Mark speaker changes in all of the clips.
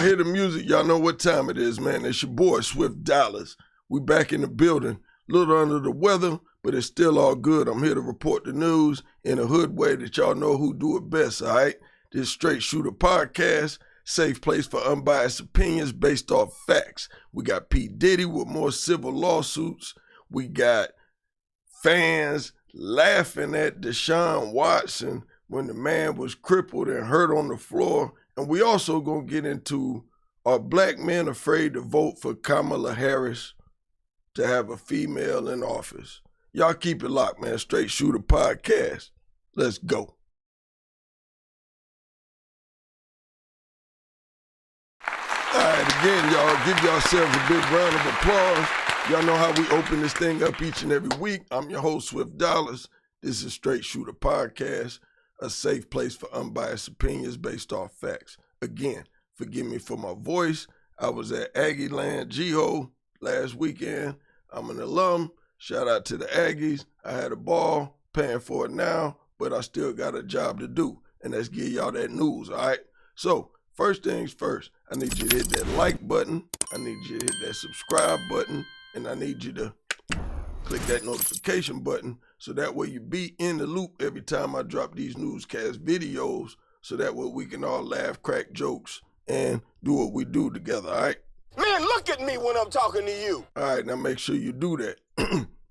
Speaker 1: hear the music, y'all know what time it is, man. It's your boy, Swift Dollars. We back in the building, a little under the weather, but it's still all good. I'm here to report the news in a hood way that y'all know who do it best, all right? This Strait Shoota podcast, safe place for unbiased opinions based off facts. We got P. Diddy with more civil lawsuits. We got fans laughing at Deshaun Watson when the man was crippled and hurt on the floor. And we also gonna get into, are black men afraid to vote for KAMALA Harris to have a female in office? Y'all keep it locked, man. Strait Shoota podcast. Let's go. All right, again, y'all, give yourselves a big round of applause. Y'all know how we open this thing up each and every week. I'm your host, Swift Dollars. This is Strait Shoota podcast, a safe place for unbiased opinions based off facts. Again, forgive me for my voice. I was at Aggie Land G-Ho last weekend. I'm an alum. Shout out to the Aggies. I had a ball, paying for it now, but I still got a job to do. And let's give y'all that news, all right? So, first things first, I need you to hit that like button. I need you to hit that subscribe button. And I need you to click that notification button so that way you be in the loop every time I drop these newscast videos, so that way we can all laugh, crack jokes, and do what we do together, all right?
Speaker 2: Man, look at me when I'm talking to you.
Speaker 1: All right, now make sure you do that.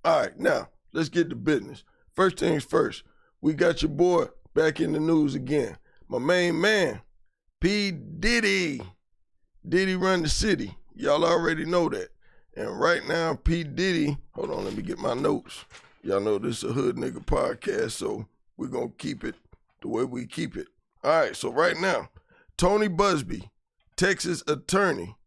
Speaker 1: All right, now, let's get to business. First things first, we got your boy back in the news again. My main man, P. Diddy. Diddy run the city. Y'all already know that. And right now, P. Diddy, hold on, let me get my notes. Y'all know this is a hood nigga podcast, so we're going to keep it the way we keep it. All right, so right now, Tony Busby, Texas attorney,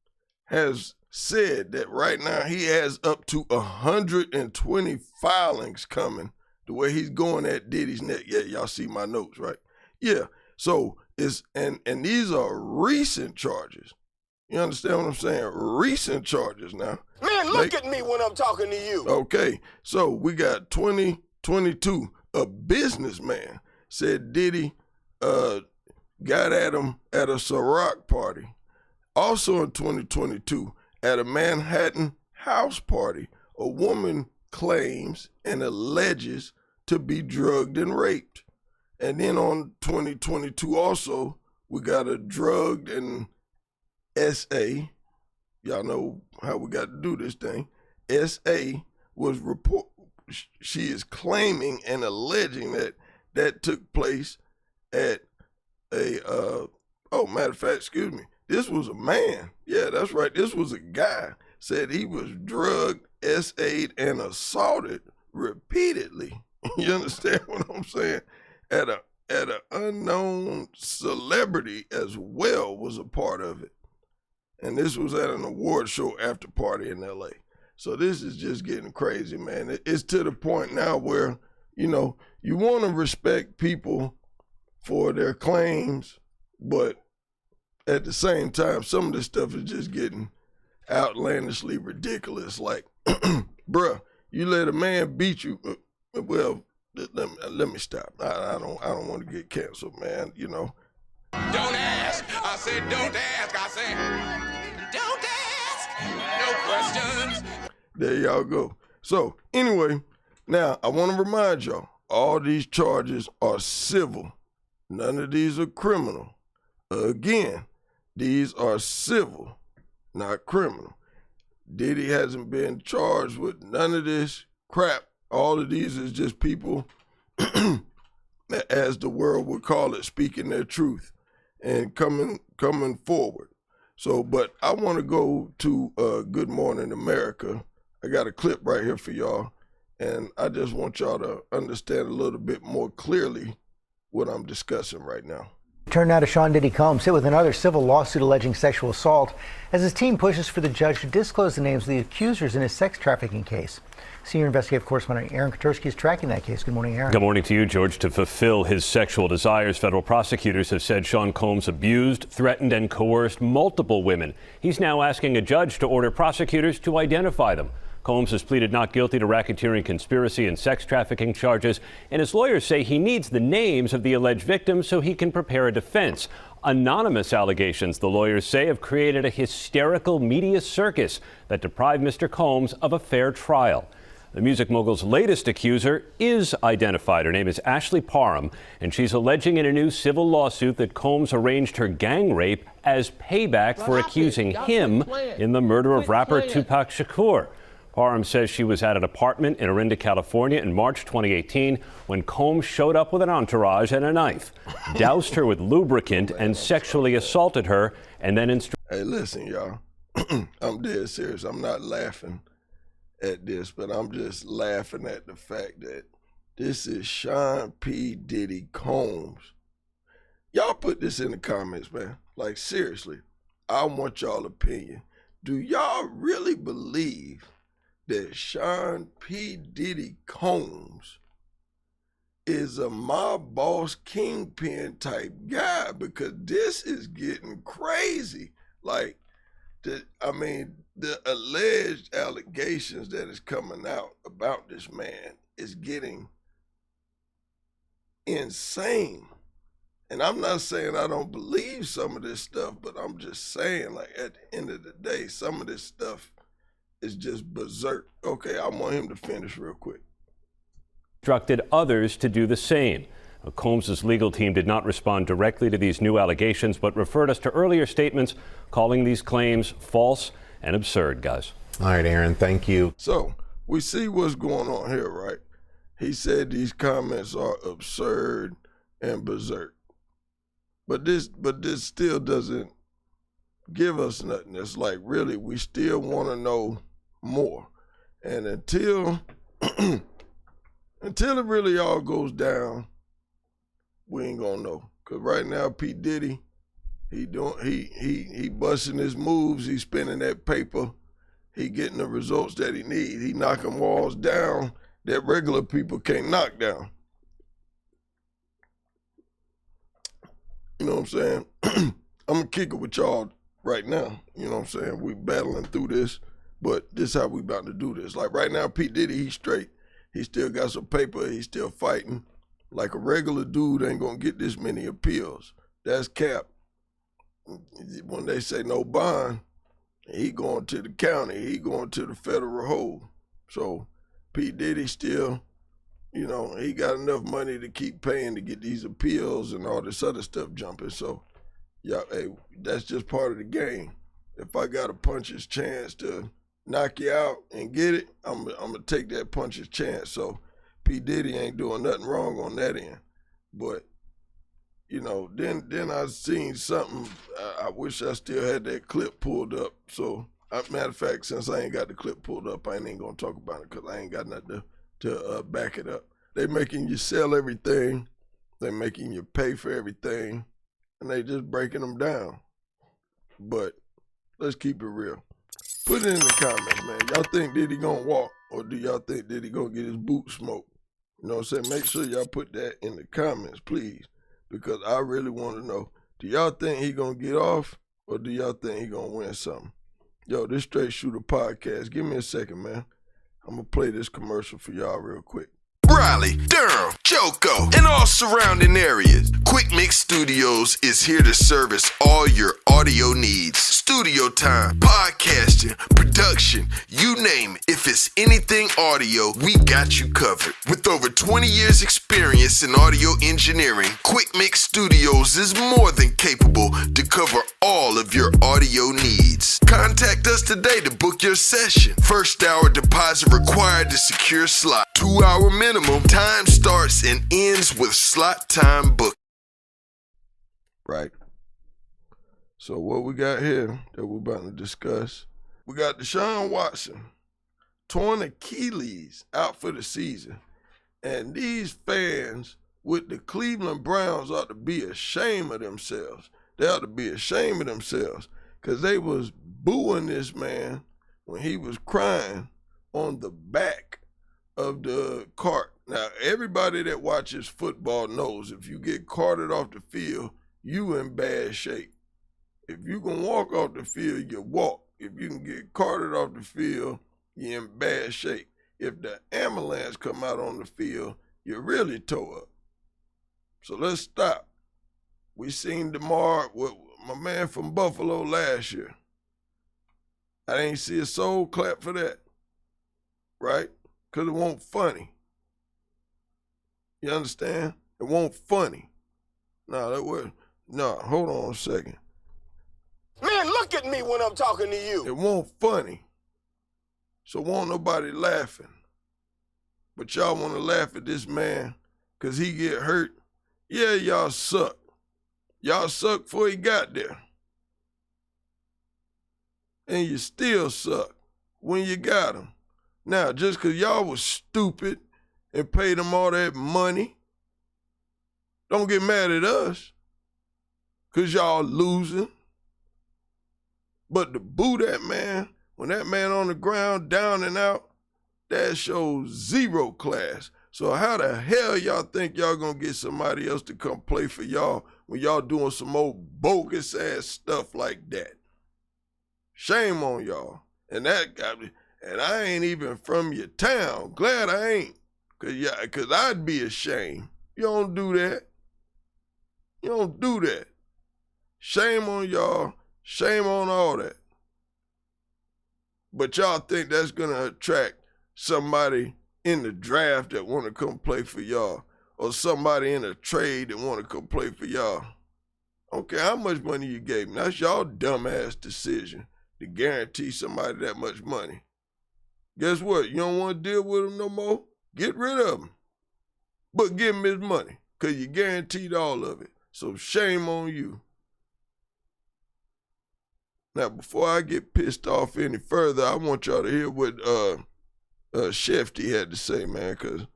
Speaker 1: has said that right now he has up to 120 filings coming the way he's going at Diddy's neck. Yeah, y'all see my notes, right? Yeah, so it's, and these are recent charges. You understand what I'm saying? Recent charges now.
Speaker 2: Man, look at me when I'm talking to you.
Speaker 1: Okay, so we got 2022. A businessman said Diddy got at him at a Ciroc party. Also in 2022, at a Manhattan house party, a woman claims and alleges to be drugged and raped. And then on 2022 also, we got a drugged and S.A., y'all know how we got to do this thing. S.A. was she is claiming and alleging that took place at a, matter of fact, excuse me, this was a man. Yeah, that's right, this was a guy. Said he was drugged, S.A.'d, and assaulted repeatedly. You understand what I'm saying? At an unknown celebrity as well was a part of it. And this was at an award show after party in L.A. So this is just getting crazy, man. It's to the point now where, you know, you want to respect people for their claims, but at the same time, some of this stuff is just getting outlandishly ridiculous. Like, bruh, you let a man beat you. Well, let me stop. I don't want to get canceled, man, you know.
Speaker 2: Don't ask. I said don't ask. I said don't ask. No questions.
Speaker 1: There y'all go. So anyway, now I want to remind y'all, all these charges are civil. None of these are criminal. Again, these are civil, not criminal. Diddy hasn't been charged with none of this crap. All of these is just people, as the world would call it, speaking their truth and coming forward. So, but I want to go to Good Morning America. I got a clip right here for y'all, and I just want y'all to understand a little bit more clearly what I'm discussing right now.
Speaker 3: Turn now to Sean Diddy Combs, hit with another civil lawsuit alleging sexual assault as his team pushes for the judge to disclose the names of the accusers in his sex trafficking case. Senior investigative correspondent Aaron Katersky is tracking that case. Good morning, Aaron.
Speaker 4: Good morning to you, George. To fulfill his sexual desires, federal prosecutors have said Sean Combs abused, threatened, and coerced multiple women. He's now asking a judge to order prosecutors to identify them. Combs has pleaded not guilty to racketeering, conspiracy, and sex trafficking charges, and his lawyers say he needs the names of the alleged victims so he can prepare a defense. Anonymous allegations, the lawyers say, have created a hysterical media circus that deprived Mr. Combs of a fair trial. The music mogul's latest accuser is identified. Her name is Ashley Parham, and she's alleging in a new civil lawsuit that Combs arranged her gang rape as payback for accusing him in the murder of rapper Tupac Shakur. Parham says she was at an apartment in Orinda, California in March 2018 when Combs showed up with an entourage and a knife, doused her with lubricant and sexually assaulted her, and then
Speaker 1: Hey, listen, y'all. I'm dead serious. I'm not laughing at this, but I'm just laughing at the fact that this is Sean P. Diddy Combs. Y'all put this in the comments, man. Like, seriously, I want y'all opinion. Do y'all really believe that Sean P. Diddy Combs is a mob boss kingpin type guy? Because this is getting crazy. Like, the alleged allegations that is coming out about this man is getting insane. And I'm not saying I don't believe some of this stuff, but I'm just saying, like, at the end of the day, some of this stuff is just berserk. Okay, I want him to finish real quick.
Speaker 4: instructed others to do the same. Combs' legal team did not respond directly to these new allegations, but referred us to earlier statements calling these claims false and absurd, guys.
Speaker 5: All right, Aaron, thank you.
Speaker 1: So we see what's going on here, right? He said these comments are absurd and berserk. But this still doesn't give us nothing. It's like, really, we still want to know more. And until until it really all goes down, we ain't gonna know. Cause right now, P. Diddy, he busting his moves. He spending that paper. He getting the results that he need. He knocking walls down that regular people can't knock down. You know what I'm saying? I'm gonna kick it with y'all right now. You know what I'm saying? We battling through this, but this how we about to do this. Like right now, P. Diddy, he's straight. He still got some paper. He's still fighting. Like a regular dude ain't gonna get this many appeals. That's cap. When they say no bond, he going to the county. He going to the federal hold. So P. Diddy still, you know, he got enough money to keep paying to get these appeals and all this other stuff jumping. So, yeah, hey, that's just part of the game. If I got a puncher's chance to knock you out and get it, I'm gonna take that puncher's chance. So P. Diddy ain't doing nothing wrong on that end. But, you know, then I seen something. I wish I still had that clip pulled up. So, matter of fact, since I ain't got the clip pulled up, I ain't even gonna talk about it because I ain't got nothing to back it up. They making you sell everything. They making you pay for everything. And they just breaking them down. But let's keep it real. Put it in the comments, man. Y'all think Diddy gonna walk, or do y'all think Diddy gonna get his boot smoked? You know what I'm saying? Make sure y'all put that in the comments, please, because I really want to know. Do y'all think he gonna get off, or do y'all think he gonna win something? Yo, this Strait Shoota podcast. Give me a second, man. I'm gonna play this commercial for y'all real quick.
Speaker 6: Raleigh, Durham, Joco, and all surrounding areas. Quick Mix Studios is here to service all your audio needs. Studio time, podcasting, production, you name it. If it's anything audio, we got you covered. With over 20 years experience in audio engineering, Quick Mix Studios is more than capable to cover all of your audio needs. Contact us today to book your session. First hour deposit required to secure slot. 2-hour minimum. Time starts and ends with slot time book.
Speaker 1: Right. So what we got here that we're about to discuss, we got Deshaun Watson, torn Achilles, out for the season. And these fans with the Cleveland Browns ought to be ashamed of themselves. They ought to be ashamed of themselves because they was booing this man when he was crying on the back of the cart. Now, everybody that watches football knows if you get carted off the field, you in bad shape. If you can walk off the field, you walk. If you can get carted off the field, you're in bad shape. If the ambulance come out on the field, you're really tore up. So let's stop. We seen DeMar with my man from Buffalo last year. I didn't see a soul clap for that, right? Because it wasn't funny. You understand? It wasn't funny. No, hold on a second.
Speaker 6: Man, look at me when I'm talking to you.
Speaker 1: It wasn't funny. So won't nobody laughing. But y'all want to laugh at this man because he get hurt. Yeah, y'all suck. Y'all suck before he got there. And you still suck when you got him. Now, just because y'all was stupid and paid him all that money, don't get mad at us because y'all losing. But to boo that man, when that man on the ground, down and out, that shows zero class. So how the hell y'all think y'all gonna get somebody else to come play for y'all when y'all doing some old bogus ass stuff like that? Shame on y'all. And that got me. And I ain't even from your town. Glad I ain't. Cause I'd be ashamed. You don't do that. You don't do that. Shame on y'all. Shame on all that. But y'all think that's gonna attract somebody in the draft that want to come play for y'all, or somebody in a trade that want to come play for y'all. I don't care how much money you gave them. That's y'all dumbass decision to guarantee somebody that much money. Guess what? You don't want to deal with him no more? Get rid of him. But give him his money, because you guaranteed all of it. So shame on you. Now, before I get pissed off any further, I want y'all to hear what Shefty had to say, man, because,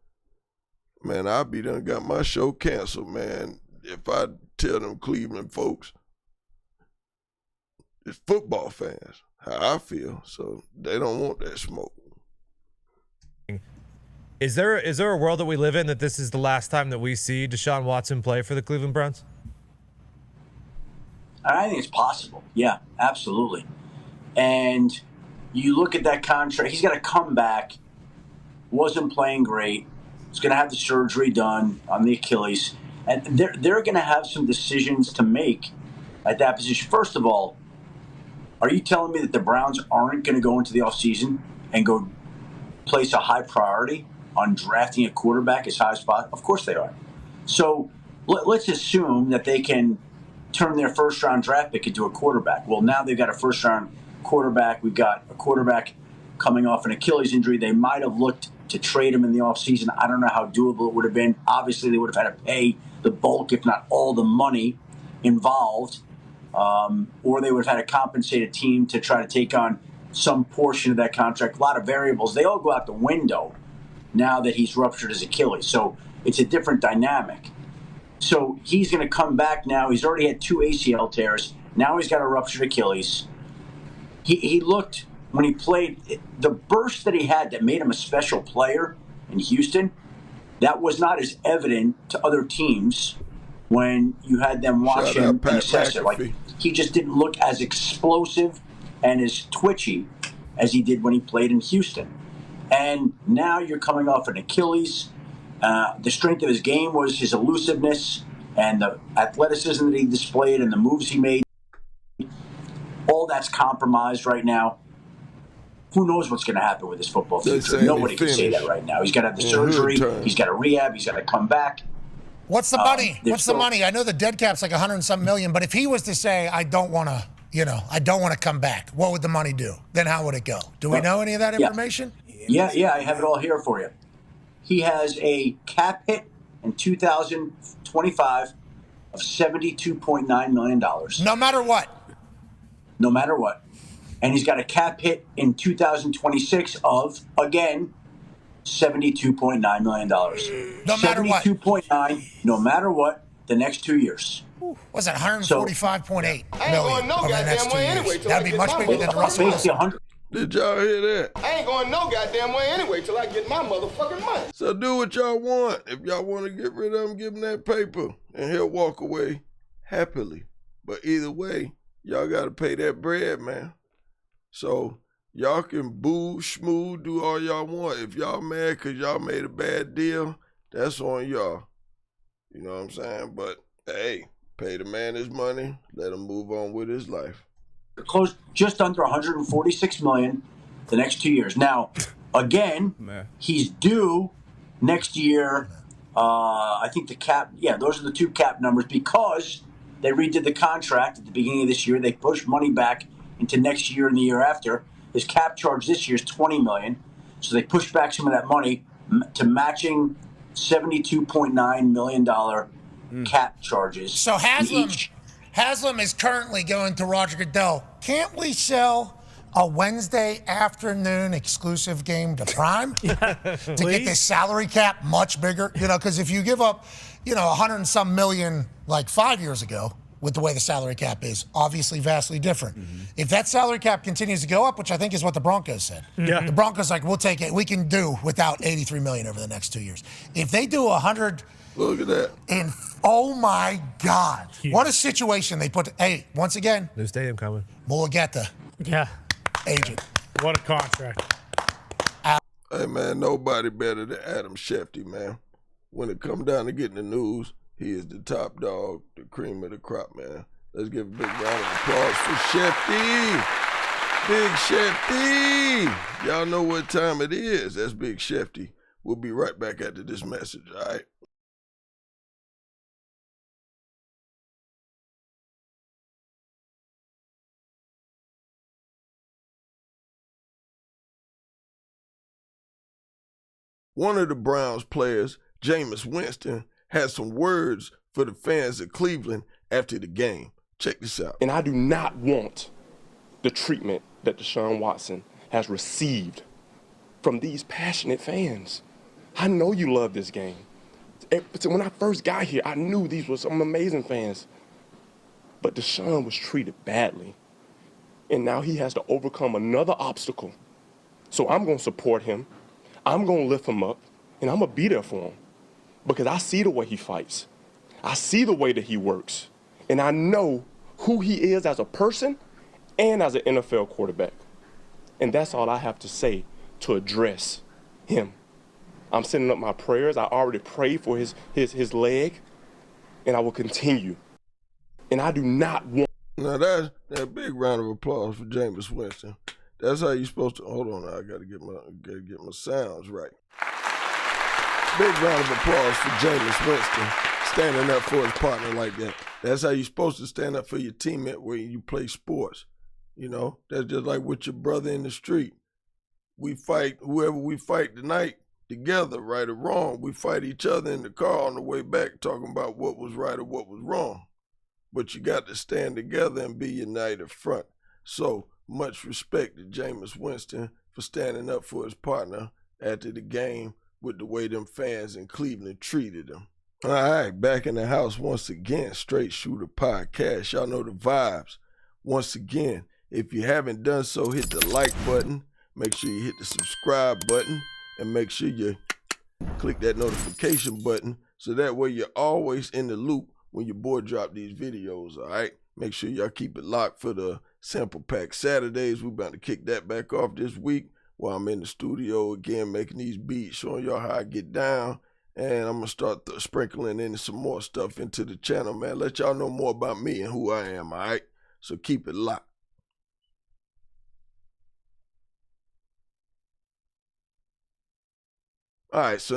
Speaker 1: man, I be done got my show canceled, man, if I tell them Cleveland folks, it's football fans, how I feel, so they don't want that smoke.
Speaker 5: Is there a world that we live in that this is the last time that we see Deshaun Watson play for the Cleveland Browns?
Speaker 7: I think it's possible. Yeah, absolutely. And you look at that contract, he's got to come back. Wasn't playing great. He's going to have the surgery done on the Achilles. And they're going to have some decisions to make at that position. First of all, are you telling me that the Browns aren't going to go into the offseason and go place a high priority on drafting a quarterback as high as possible? Of course they are. So let's assume that they can turn their first-round draft pick into a quarterback. Well, now they've got a first-round quarterback. We've got a quarterback coming off an Achilles injury. They might have looked to trade him in the offseason. I don't know how doable it would have been. Obviously, they would have had to pay the bulk, if not all the money involved, or they would have had to compensate a team to try to take on some portion of that contract. A lot of variables. They all go out the window now that he's ruptured his Achilles. So it's a different dynamic. So he's going to come back now. He's already had 2 ACL tears. Now he's got a ruptured Achilles. He looked, when he played, the burst that he had that made him a special player in Houston, that was not as evident to other teams when you had them watch him and assess it. Like, he just didn't look as explosive and as twitchy as he did when he played in Houston. And now you're coming off an Achilles. The strength of his game was his elusiveness and the athleticism that he displayed and the moves he made. All that's compromised right now. Who knows what's going to happen with his football future? Nobody can say that right now. He's got to have the surgery. He's got to rehab. He's got to come back.
Speaker 8: What's the money? What's the money? I know the dead cap's like 100 and some million, but if he was to say, I don't want to come back, what would the money do? Then how would it go? Do we know any of that information?
Speaker 7: Yeah, I have it all here for you. He has a cap hit in 2025 of $72.9 million.
Speaker 8: No matter what.
Speaker 7: No matter what. And he's got a cap hit in 2026 of, again, $72.9 million.
Speaker 8: No matter what.
Speaker 7: 72.9, no matter what, the next 2 years.
Speaker 8: What's that, 145.8 million over the next 2 years? That'd be much bigger than Russell Wilson.
Speaker 1: Did y'all hear that?
Speaker 6: I ain't going no goddamn way anyway till I get my motherfucking money.
Speaker 1: So do what y'all want. If y'all want to get rid of him, give him that paper, and he'll walk away happily. But either way, y'all got to pay that bread, man. So y'all can boo, schmoo, do all y'all want. If y'all mad because y'all made a bad deal, that's on y'all. You know what I'm saying? But, hey, Pay the man his money. Let him move on with his life.
Speaker 7: Close just under 146 million the next 2 years. Now, again, he's due next year. I think the cap. Yeah, those are the two cap numbers because they redid the contract at the beginning of this year. They pushed money back into next year and the year after. His cap charge this year is $20 million, so they pushed back some of that money to matching $72.9 million cap charges.
Speaker 8: So Haslam is currently going to Roger Goodell. Can't we sell a Wednesday afternoon exclusive game to Prime to get this salary cap much bigger? You know, because if you give up, 100 and some million like 5 years ago, with the way the salary cap is, obviously vastly different. If that salary cap continues to go up, which I think is what the Broncos said, the Broncos like, we'll take it. We can do without $83 million over the next 2 years. If they do 100,
Speaker 1: look at that.
Speaker 8: And oh my God, what a situation they put. Hey, once again,
Speaker 5: New stadium coming.
Speaker 8: Mulugeta.
Speaker 9: Yeah.
Speaker 8: Agent.
Speaker 9: What a contract.
Speaker 1: Hey, man, nobody better than Adam Schefter, man. When it come down to getting the news, he is the top dog, the cream of the crop, man. Let's give a big round of applause for Schefter. Big Schefter. Y'all know what time it is. That's Big Schefter. We'll be right back after this message, all right? One of the Browns players, Jameis Winston, had some words for the fans of Cleveland after the game. Check this out.
Speaker 10: And I do not want the treatment that Deshaun Watson has received from these passionate fans. I know you love this game. When I first got here, I knew these were some amazing fans. But Deshaun was treated badly. And now he has to overcome another obstacle. So I'm going to support him. I'm going to lift him up. And I'm going to be there for him. Because I see the way he fights. I see the way that he works. And I know who he is as a person and as an NFL quarterback. And that's all I have to say to address him. I'm sending up my prayers. I already prayed for his leg. And I will continue. And I do not want...
Speaker 1: Now that's a big round of applause for Jameis Winston. That's how you're supposed to... Hold on, I got to get my sounds right. Big round of applause for Jameis Winston standing up for his partner like that. That's how you're supposed to stand up for your teammate when you play sports. You know, that's just like with your brother in the street. We fight whoever we fight tonight together, right or wrong. We fight each other in the car on the way back talking about what was right or what was wrong. But you got to stand together and be united front. So much respect to Jameis Winston for standing up for his partner after the game with the way them fans in Cleveland treated him. All right, back in the house once again, Strait Shoota podcast. Y'all know the vibes. Once again, if you haven't done so, hit the like button. Make sure you hit the subscribe button. And make sure you click that notification button so that way you're always in the loop when your boy drop these videos, all right? Make sure y'all keep it locked for the Sample Pack Saturdays. We're about to kick that back off this week while I'm in the studio again making these beats, showing y'all how I get down. And I'm going to start sprinkling in some more stuff into the channel, man. Let y'all know more about me and who I am, all right? So keep it locked. All right, so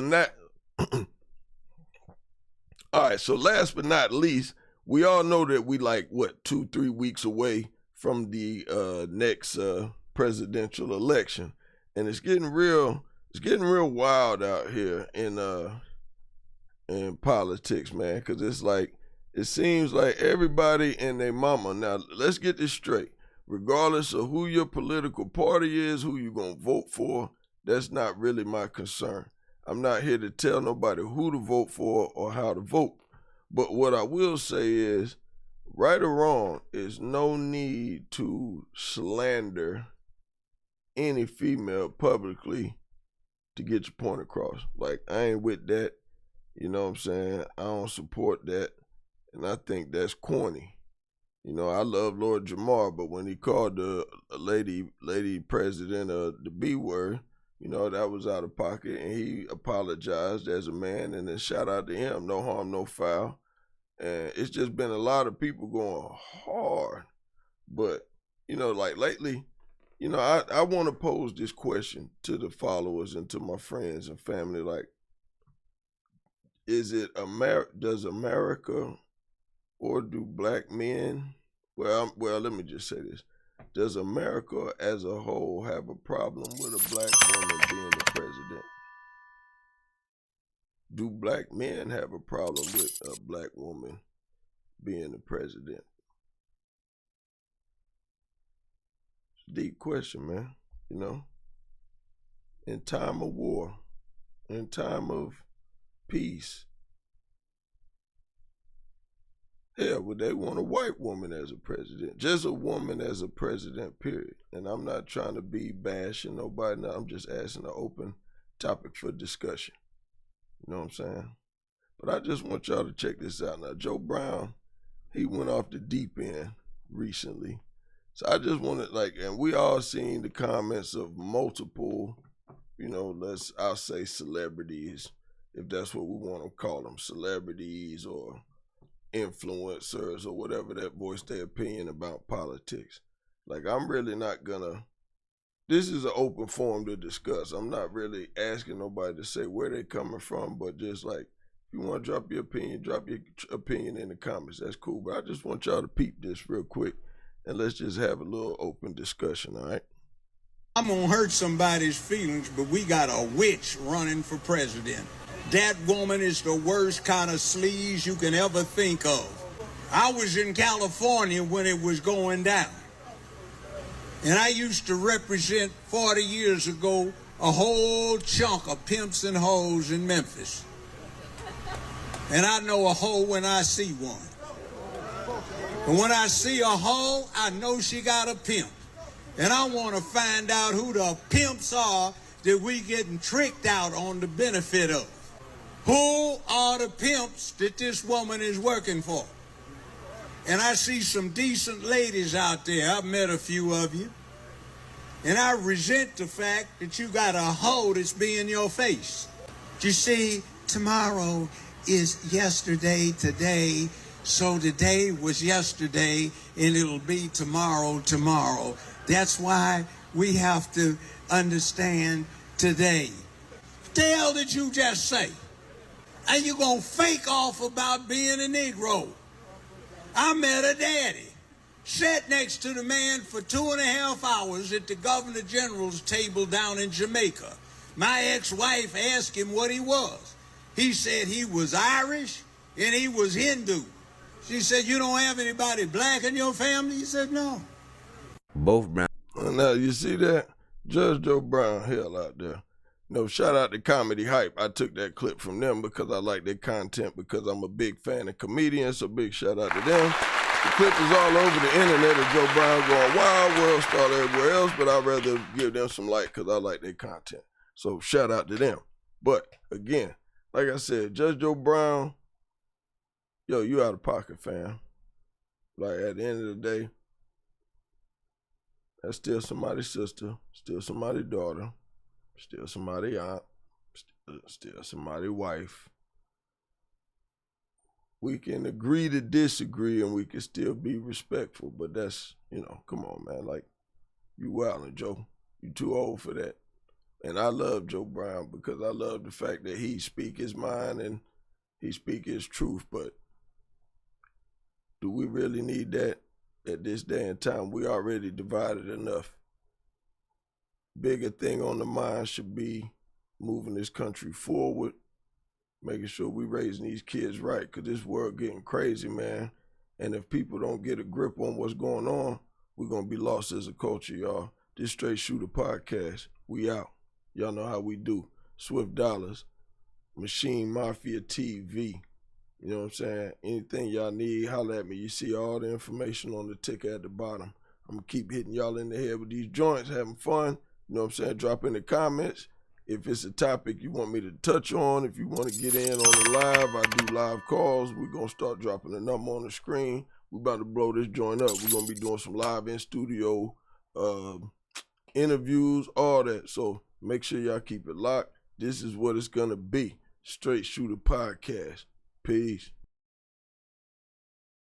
Speaker 1: last but not least, we all know that we 2-3 weeks away from the next presidential election. And it's getting real wild out here in politics, man, because it seems like everybody and their mama. Now, let's get this straight. Regardless of who your political party is, who you're going to vote for, that's not really my concern. I'm not here to tell nobody who to vote for or how to vote. But what I will say is, right or wrong, is no need to slander any female publicly to get your point across. Like, I ain't with that. You know what I'm saying? I don't support that. And I think that's corny. You know, I love Lord Jamar, but when he called the lady president the B word, you know, that was out of pocket, and he apologized as a man, and then shout out to him. No harm, no foul. And it's just been a lot of people going hard. But, like lately, I want to pose this question to the followers and to my friends and family. Like, does America or do black men, well, let me just say this. Does America as a whole have a problem with a black woman being the president? Do black men have a problem with a black woman being the president? It's a deep question, man. In time of war, in time of peace, hell, would they want a white woman as a president? Just a woman as a president, period. And I'm not trying to be bashing nobody. No, I'm just asking an open topic for discussion. You know what I'm saying? But I just want y'all to check this out. Now, Joe Brown, he went off the deep end recently. So I just wanted, and we all seen the comments of multiple, I'll say celebrities, if that's what we want to call them, celebrities or influencers or whatever that voice their opinion about politics. I'm really not gonna, this is an open forum to discuss. I'm not really asking nobody to say where they coming from, but just if you want to drop your opinion in the comments. That's cool. But I just want y'all to peep this real quick and let's just have a little open discussion, all right?
Speaker 9: I'm gonna hurt somebody's feelings, but we got a witch running for president. That woman is the worst kind of sleaze you can ever think of. I was in California when it was going down. And I used to represent 40 years ago a whole chunk of pimps and hoes in Memphis. And I know a hoe when I see one. And when I see a hoe, I know she got a pimp. And I want to find out who the pimps are that we getting tricked out on the benefit of. Who are the pimps that this woman is working for? And I see some decent ladies out there. I've met a few of you. And I resent the fact that you got a hoe that's being your face. You see, tomorrow is yesterday today, so today was yesterday, and it'll be tomorrow tomorrow. That's why we have to understand today. What the hell did you just say? And you gonna fake off about being a Negro? I met a daddy, sat next to the man for 2.5 hours at the Governor General's table down in Jamaica. My ex-wife asked him what he was. He said he was Irish and he was Hindu. She said, you don't have anybody black in your family? He said, no.
Speaker 6: Both brown.
Speaker 1: Now, you see that? Judge Joe Brown, hell out there. Shout out to Comedy Hype. I took that clip from them because I like their content, because I'm a big fan of comedians, so big shout out to them. The clip is all over the internet of Joe Brown going wild, world star everywhere else, but I'd rather give them some light because I like their content. So shout out to them. But again, like I said, Judge Joe Brown, yo, you out of pocket, fam. At the end of the day, that's still somebody's sister, still somebody's daughter, still somebody's aunt, still somebody's wife. We can agree to disagree and we can still be respectful, but that's, come on, man. You wildin', Joe. You too old for that. And I love Joe Brown because I love the fact that he speak his mind and he speak his truth, but do we really need that at this day and time? We already divided enough. Bigger thing on the mind should be moving this country forward, making sure we raising these kids right, because this world getting crazy, man. And if people don't get a grip on what's going on, we're going to be lost as a culture, y'all. This Strait Shoota podcast, we out. Y'all know how we do. Swift Dollars, Machine Mafia TV. You know what I'm saying? Anything y'all need, holla at me. You see all the information on the ticker at the bottom. I'm going to keep hitting y'all in the head with these joints, having fun. You know what I'm saying? Drop in the comments if it's a topic you want me to touch on. If you want to get in on the live, I do live calls. We're going to start dropping the number on the screen. We're about to blow this joint up. We're going to be doing some live in-studio interviews, all that. So make sure y'all keep it locked. This is what it's going to be. Strait Shoota podcast. Peace.